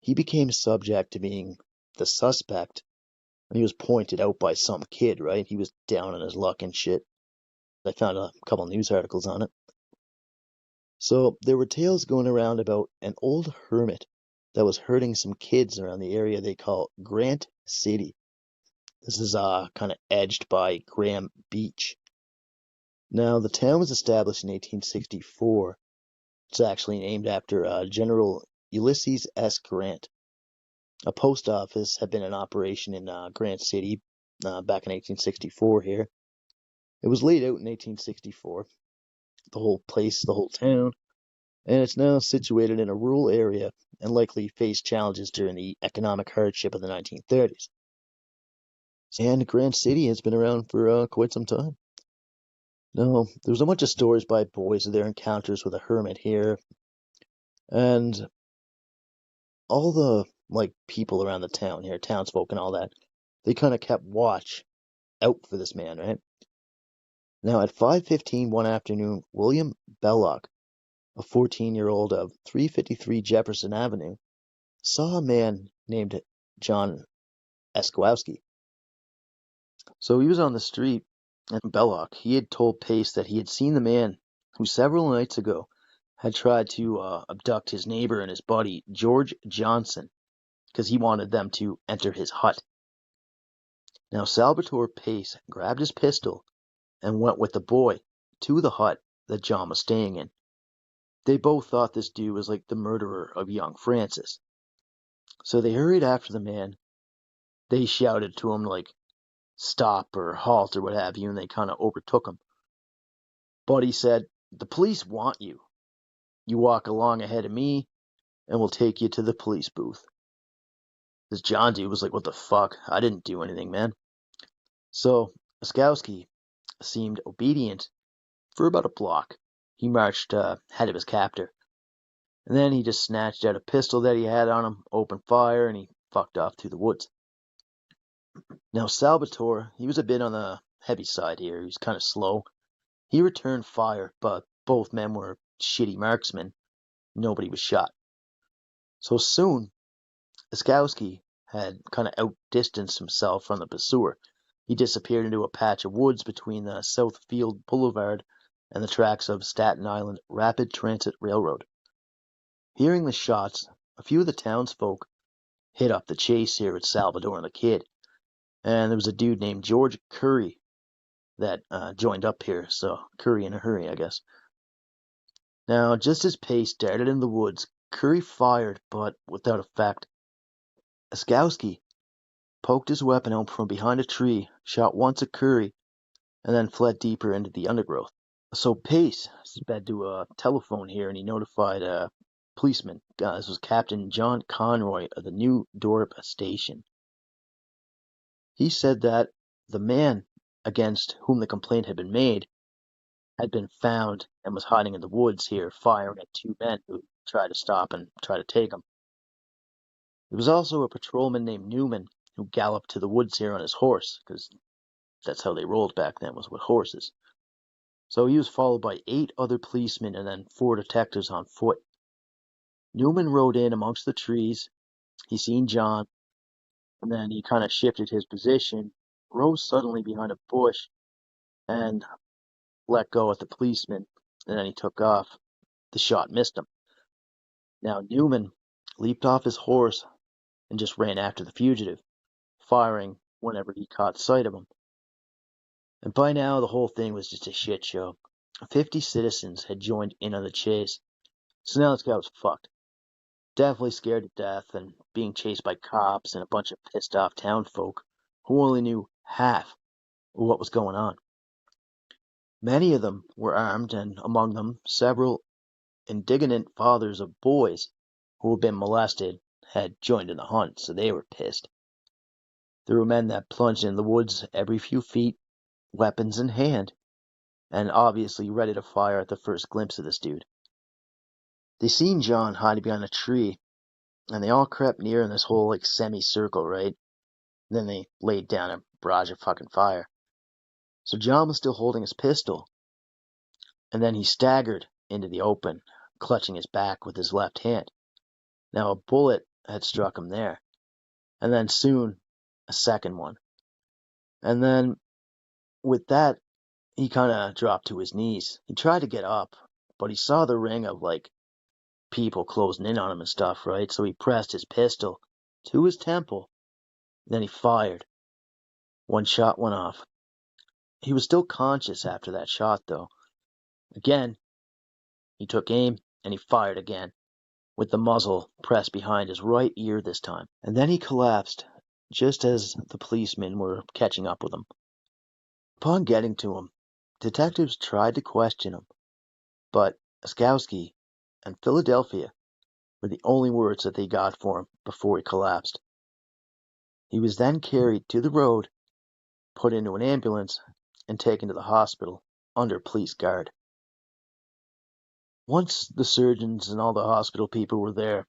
he became subject to being the suspect when he was pointed out by some kid, right? He was down on his luck and shit. I found a couple news articles on it. So there were tales going around about an old hermit that was hurting some kids around the area they call Grant City. This is kind of edged by Graham Beach. Now, the town was established in 1864. It's actually named after General Ulysses S. Grant. A post office had been in operation in Grant City back in 1864 here. It was laid out in 1864, the whole place, the whole town, and it's now situated in a rural area and likely faced challenges during the economic hardship of the 1930s. And Grant City has been around for quite some time. Now, there's a bunch of stories by boys of their encounters with a hermit here, and all the people around the town here, townsfolk and all that, they kind of kept watch out for this man, right? Now, at 5:15 one afternoon, William Belloc, a 14-year-old of 353 Jefferson Avenue, saw a man named John Oskowski. So he was on the street, and Belloc, he had told Pace that he had seen the man who several nights ago had tried to abduct his neighbor and his buddy, George Johnson, because he wanted them to enter his hut. Now, Salvatore Pace grabbed his pistol and went with the boy to the hut that John was staying in. They both thought this dude was like the murderer of young Francis. So they hurried after the man. They shouted to him like, stop or halt or what have you, and they kind of overtook him. Buddy said, the police want you. You walk along ahead of me, and we'll take you to the police booth. This John dude was like, what the fuck? I didn't do anything, man. So Oskowski seemed obedient for about a block. He marched ahead of his captor. And then he just snatched out a pistol that he had on him, opened fire, and he fucked off through the woods. Now, Salvatore, he was a bit on the heavy side here. He was kind of slow. He returned fire, but both men were shitty marksmen. Nobody was shot. So soon, Oskowski had kind of outdistanced himself from the pursuer. He disappeared into a patch of woods between the Southfield Boulevard and the tracks of Staten Island Rapid Transit Railroad. Hearing the shots, a few of the townsfolk hit up the chase here with Salvador and the kid. And there was a dude named George Curry that joined up here, so Curry in a hurry, I guess. Now, just as Pace darted in the woods, Curry fired, but without effect. Oskowski poked his weapon out from behind a tree, shot once at Curry, and then fled deeper into the undergrowth. So Pace sped to a telephone here, and he notified a policeman. This was Captain John Conroy of the New Dorp Station. He said that the man against whom the complaint had been made had been found and was hiding in the woods here, firing at two men who tried to stop and try to take him. There was also a patrolman named Newman who galloped to the woods here on his horse, because that's how they rolled back then, was with horses. So he was followed by 8 other policemen and then 4 detectives on foot. Newman rode in amongst the trees. He seen John, and then he kind of shifted his position, rose suddenly behind a bush, and let go at the policeman, and then he took off. The shot missed him. Now Newman leaped off his horse and just ran after the fugitive, firing whenever he caught sight of him. And by now the whole thing was just a shit show. 50 citizens had joined in on the chase, so now this guy was fucked. Definitely scared to death and being chased by cops and a bunch of pissed off townfolk who only knew half of what was going on. Many of them were armed, and among them several indignant fathers of boys who had been molested had joined in the hunt, so they were pissed. There were men that plunged in the woods every few feet, weapons in hand, and obviously ready to fire at the first glimpse of this dude. They seen John hiding behind a tree, and they all crept near in this whole semicircle, right? And then they laid down a barrage of fucking fire. So John was still holding his pistol, and then he staggered into the open, clutching his back with his left hand. Now a bullet had struck him there, and then soon a second one. And then with that, he kind of dropped to his knees. He tried to get up, but he saw the ring of people closing in on him and stuff, right? So he pressed his pistol to his temple, then he fired. One shot went off. He was still conscious after that shot, though. Again, he took aim and he fired again, with the muzzle pressed behind his right ear this time. And then he collapsed, just as the policemen were catching up with him. Upon getting to him, detectives tried to question him, but Oskowski and Philadelphia were the only words that they got for him before he collapsed. He was then carried to the road, put into an ambulance, and taken to the hospital under police guard. Once the surgeons and all the hospital people were there,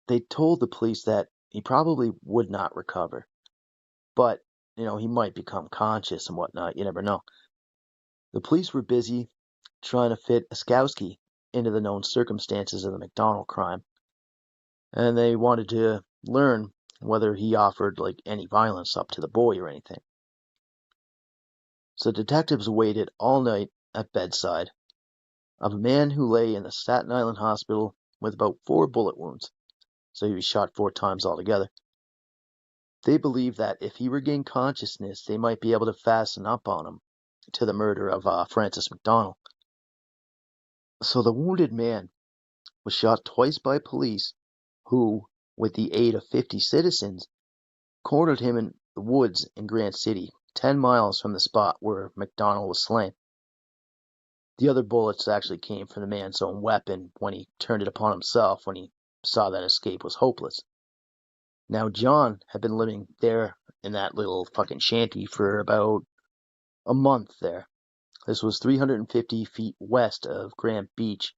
they told the police that he probably would not recover. But, he might become conscious and whatnot, you never know. The police were busy trying to fit Oskowski into the known circumstances of the McDonald crime, and they wanted to learn whether he offered any violence up to the boy or anything. So detectives waited all night at bedside of a man who lay in the Staten Island hospital with about 4 bullet wounds, so he was shot 4 times altogether. They believed that if he regained consciousness, they might be able to fasten up on him to the murder of Francis McDonald. So the wounded man was shot twice by police who, with the aid of 50 citizens, cornered him in the woods in Grant City, 10 miles from the spot where McDonald was slain. The other bullets actually came from the man's own weapon when he turned it upon himself when he saw that escape was hopeless. Now, John had been living there in that little fucking shanty for about a month there. This was 350 feet west of Grant Beach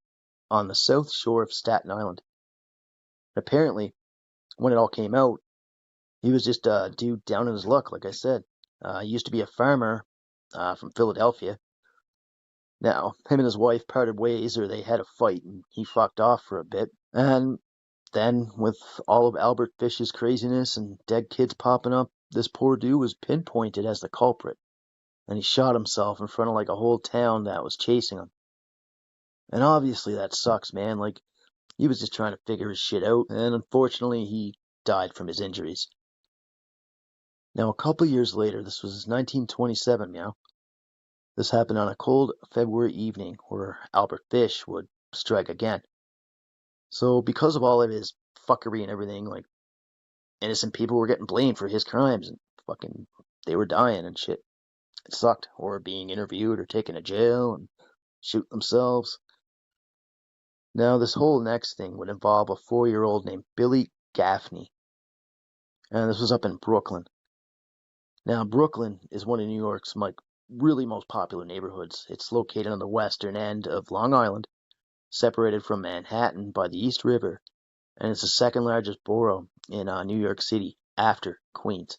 on the south shore of Staten Island. Apparently, when it all came out, he was just a dude down in his luck, like I said. He used to be a farmer from Philadelphia. Now, him and his wife parted ways, or they had a fight, and he fucked off for a bit. And then, with all of Albert Fish's craziness and dead kids popping up, this poor dude was pinpointed as the culprit. And he shot himself in front of a whole town that was chasing him. And obviously that sucks, man. He was just trying to figure his shit out, and unfortunately he died from his injuries. Now, a couple years later, this was 1927, this happened on a cold February evening where Albert Fish would strike again. So because of all of his fuckery and everything, innocent people were getting blamed for his crimes, and they were dying and shit. It sucked, or being interviewed or taken to jail and shoot themselves. Now, this whole next thing would involve a 4-year-old named Billy Gaffney. And this was up in Brooklyn. Now, Brooklyn is one of New York's really most popular neighborhoods. It's located on the western end of Long Island, separated from Manhattan by the East River, and it's the second largest borough in New York City after Queens.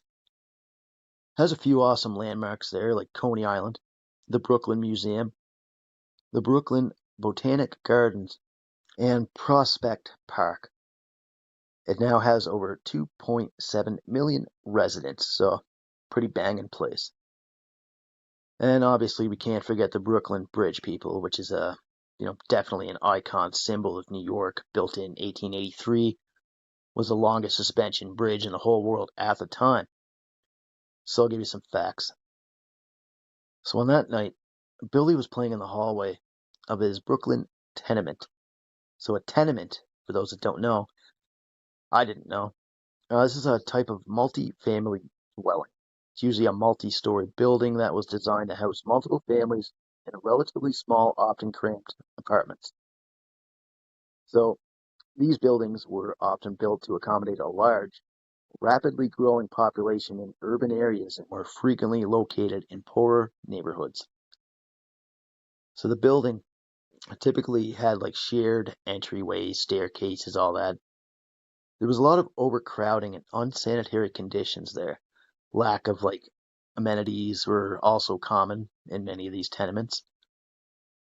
It has a few awesome landmarks there, like Coney Island, the Brooklyn Museum, the Brooklyn Botanic Gardens, and Prospect Park. It now has over 2.7 million residents, so pretty banging place. And obviously we can't forget the Brooklyn Bridge, people, which is definitely an icon symbol of New York, built in 1883, was the longest suspension bridge in the whole world at the time. So I'll give you some facts. So on that night, Billy was playing in the hallway of his Brooklyn tenement. So a tenement, for those that don't know, I didn't know, this is a type of multi-family dwelling. It's usually a multi-story building that was designed to house multiple families in a relatively small, often cramped apartments. So these buildings were often built to accommodate a large, rapidly growing population in urban areas and were frequently located in poorer neighborhoods. So the building typically had shared entryways, staircases, all that. There was a lot of overcrowding and unsanitary conditions there. Lack of amenities were also common in many of these tenements.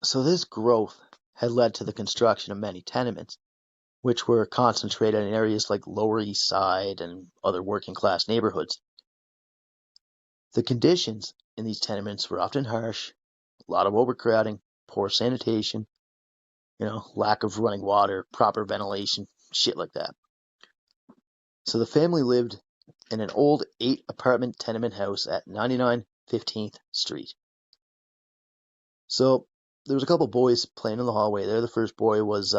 So this growth had led to the construction of many tenements, which were concentrated in areas like Lower East Side and other working class neighborhoods. The conditions in these tenements were often harsh, a lot of overcrowding, poor sanitation, lack of running water, proper ventilation, shit like that. So the family lived in an old 8-apartment tenement house at 99 15th Street. So there was a couple boys playing in the hallway there. The first boy was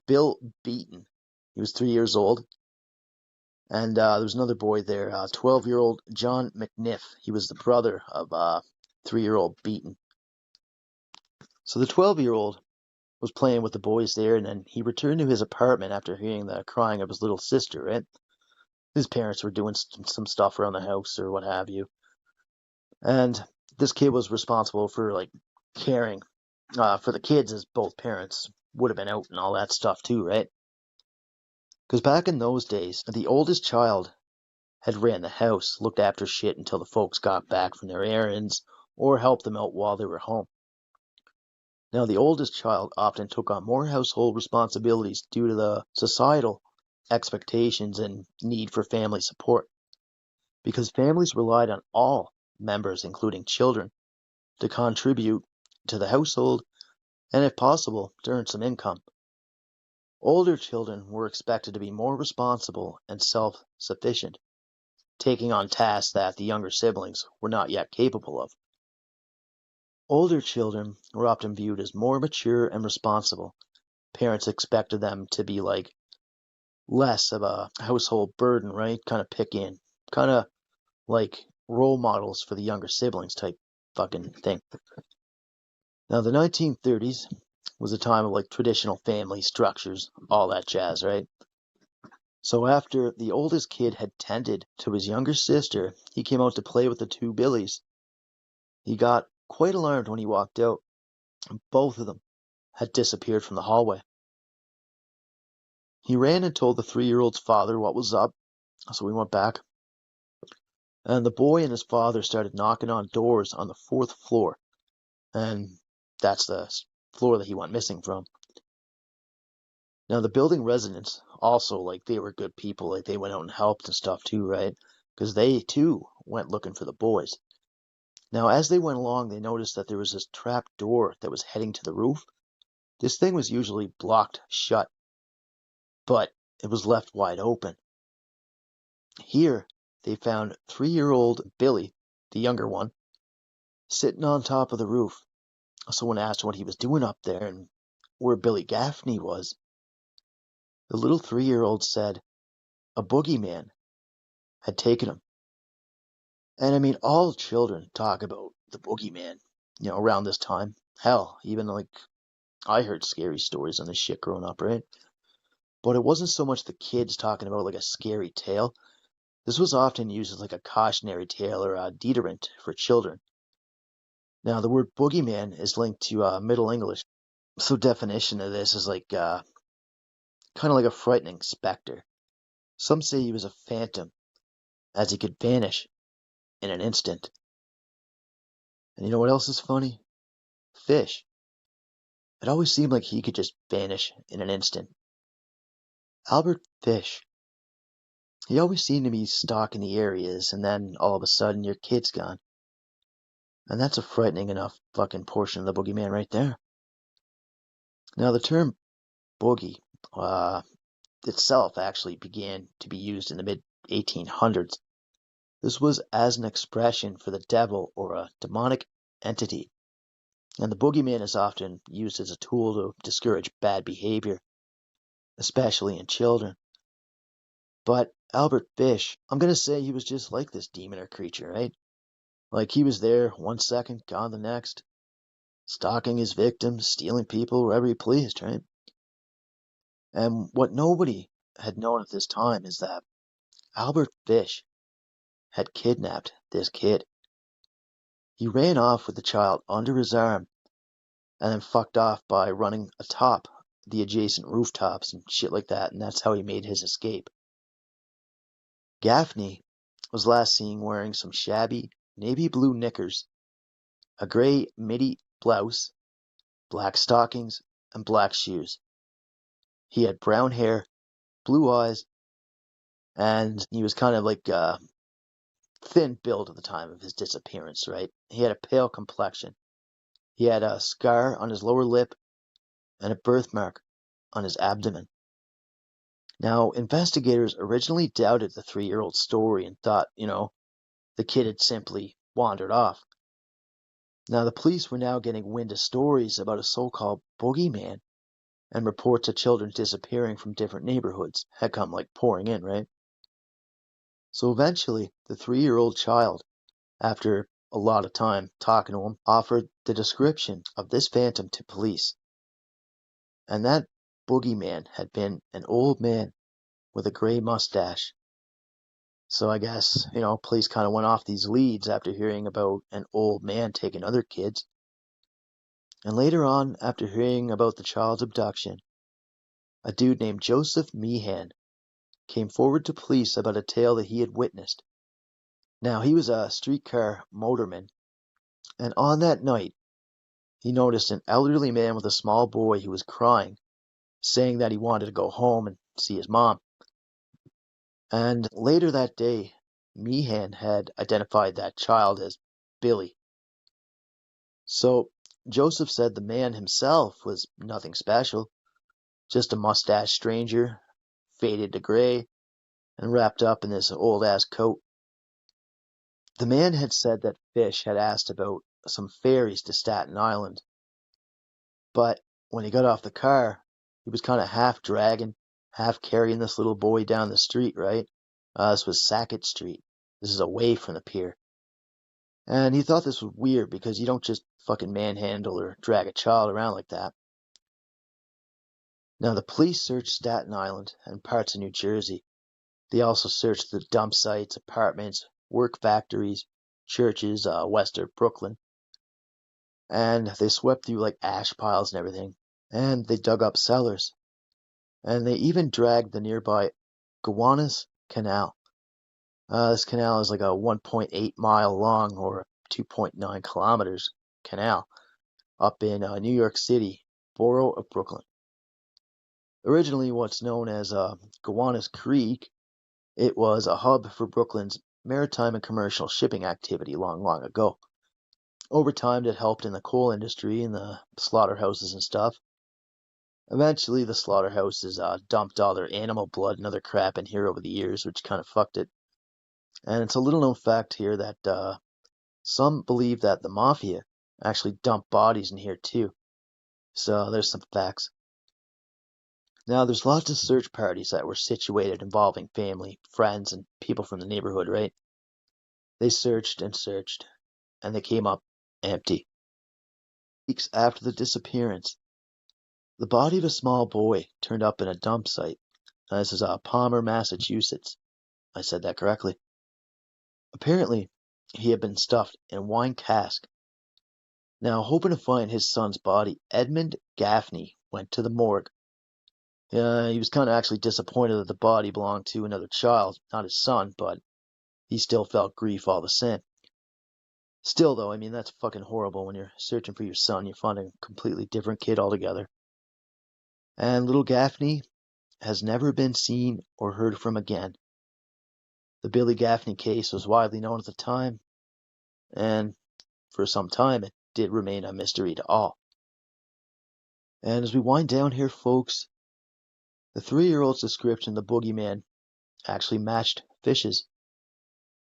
Bill Beaton. He was 3 years old. And there was another boy there, 12-year-old John McNiff. He was the brother of 3-year-old Beaton. So the 12-year-old was playing with the boys there, and then he returned to his apartment after hearing the crying of his little sister, right? His parents were doing some stuff around the house or what have you. And this kid was responsible for, like, caring for the kids, as both parents would have been out and all that stuff too, right? Because back in those days, the oldest child had ran the house, looked after shit until the folks got back from their errands, or helped them out while they were home. Now, the oldest child often took on more household responsibilities due to the societal expectations and need for family support, because families relied on all members, including children, to contribute to the household and, if possible, to earn some income. Older children were expected to be more responsible and self-sufficient, taking on tasks that the younger siblings were not yet capable of. Older children were often viewed as more mature and responsible. Parents expected them to be like less of a household burden, right? Kind of pick in, kind of like role models for the younger siblings type fucking thing. Now, the 1930s was a time of like traditional family structures, all that jazz, right? So after the oldest kid had tended to his younger sister, he came out to play with the two Billies. He got quite alarmed when he walked out, and both of them had disappeared from the hallway. He ran and told the 3-year-old's father what was up, so we went back. And the boy and his father started knocking on doors on the 4th floor, and that's the floor that he went missing from. Now, the building residents also, like, they were good people, like, they went out and helped and stuff too, right? Because they, too, went looking for the boys. Now, as they went along, they noticed that there was this trap door that was heading to the roof. This thing was usually blocked shut, but it was left wide open. Here, they found 3-year-old Billy, the younger one, sitting on top of the roof. Someone asked what he was doing up there and where Billy Gaffney was. The little 3-year-old said a boogeyman had taken him. And I mean, all children talk about the boogeyman, around this time. Hell, even like I heard scary stories on this shit growing up, right? But it wasn't so much the kids talking about like a scary tale. This was often used as like a cautionary tale or a deterrent for children. Now, the word boogeyman is linked to Middle English. So definition of this is like kind of like a frightening specter. Some say he was a phantom, as he could vanish in an instant. And you know what else is funny? Fish. It always seemed like he could just vanish in an instant. Albert Fish. He always seemed to be stalking the areas, and then all of a sudden your kid's gone. And that's a frightening enough fucking portion of the boogeyman right there. Now, the term boogie itself actually began to be used in the mid-1800s. This was as an expression for the devil or a demonic entity. And the boogeyman is often used as a tool to discourage bad behavior, especially in children. But Albert Fish, I'm going to say he was just like this demon or creature, right? Like he was there one second, gone the next, stalking his victims, stealing people wherever he pleased, right? And what nobody had known at this time is that Albert Fish had kidnapped this kid. He ran off with the child under his arm and then fucked off by running atop the adjacent rooftops and shit like that, and that's how he made his escape. Gaffney was last seen wearing some shabby navy blue knickers, a gray midi blouse, black stockings, and black shoes. He had brown hair, blue eyes, and he was kind of like thin build at the time of his disappearance, right? He had a pale complexion. He had a scar on his lower lip and a birthmark on his abdomen. Now, investigators originally doubted the 3-year-old's story and thought, the kid had simply wandered off. Now, the police were now getting wind of stories about a so-called boogeyman, and reports of children disappearing from different neighborhoods had come like pouring in, right? So eventually, the 3-year-old child, after a lot of time talking to him, offered the description of this phantom to police. And that boogeyman had been an old man with a gray mustache. So I guess, police kind of went off these leads after hearing about an old man taking other kids. And later on, after hearing about the child's abduction, a dude named Joseph Meehan came forward to police about a tale that he had witnessed. Now, he was a streetcar motorman, and on that night, he noticed an elderly man with a small boy who was crying, saying that he wanted to go home and see his mom. And later that day, Meehan had identified that child as Billy. So Joseph said the man himself was nothing special, just a mustached stranger, faded to gray, and wrapped up in this old-ass coat. The man had said that Fish had asked about some ferries to Staten Island, but when he got off the car, he was kind of half dragging, half carrying this little boy down the street, right? This was Sackett Street. This is away from the pier. And he thought this was weird because you don't just fucking manhandle or drag a child around like that. Now, the police searched Staten Island and parts of New Jersey. They also searched the dump sites, apartments, work factories, churches west of Brooklyn. And they swept through like ash piles and everything. And they dug up cellars. And they even dragged the nearby Gowanus Canal. This canal is like a 1.8 mile long or 2.9 kilometers canal up in New York City, borough of Brooklyn. Originally what's known as Gowanus Creek, it was a hub for Brooklyn's maritime and commercial shipping activity long, long ago. Over time, it helped in the coal industry and the slaughterhouses and stuff. Eventually, the slaughterhouses dumped all their animal blood and other crap in here over the years, which kind of fucked it. And it's a little known fact here that some believe that the mafia actually dumped bodies in here too. So there's some facts. Now, there's lots of search parties that were situated involving family, friends, and people from the neighborhood, right? They searched and searched, and they came up empty. Weeks after the disappearance, the body of a small boy turned up in a dump site. This is Palmer, Massachusetts. I said that correctly. Apparently, he had been stuffed in a wine cask. Now, hoping to find his son's body, Edmund Gaffney went to the morgue. He was kind of actually disappointed that the body belonged to another child, not his son, but he still felt grief all the same. Still, though, I mean, that's fucking horrible when you're searching for your son, you're finding a completely different kid altogether. And little Gaffney has never been seen or heard from again. The Billy Gaffney case was widely known at the time, and for some time it did remain a mystery to all. And as we wind down here, folks, the 3-year-old's description of the boogeyman actually matched Fish's.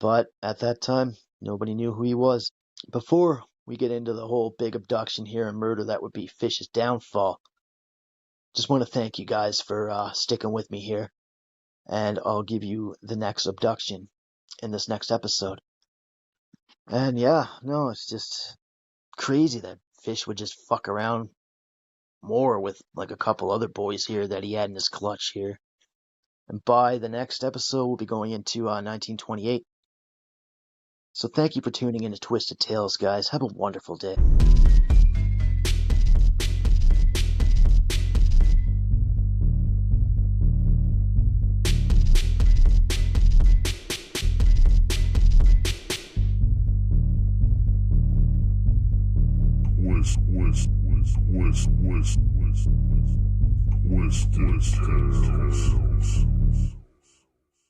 But at that time, nobody knew who he was. Before we get into the whole big abduction here and murder that would be Fish's downfall, just want to thank you guys for sticking with me here. And I'll give you the next abduction in this next episode. And yeah, no, it's just crazy that Fish would just fuck around more with like a couple other boys here that he had in his clutch here. And by the next episode, we'll be going into 1928. So thank you for tuning in to Twisted Tales, guys. Have a wonderful day. Twist, twist, twist, twist, twist, twist, twist, twist. Twisted Tales.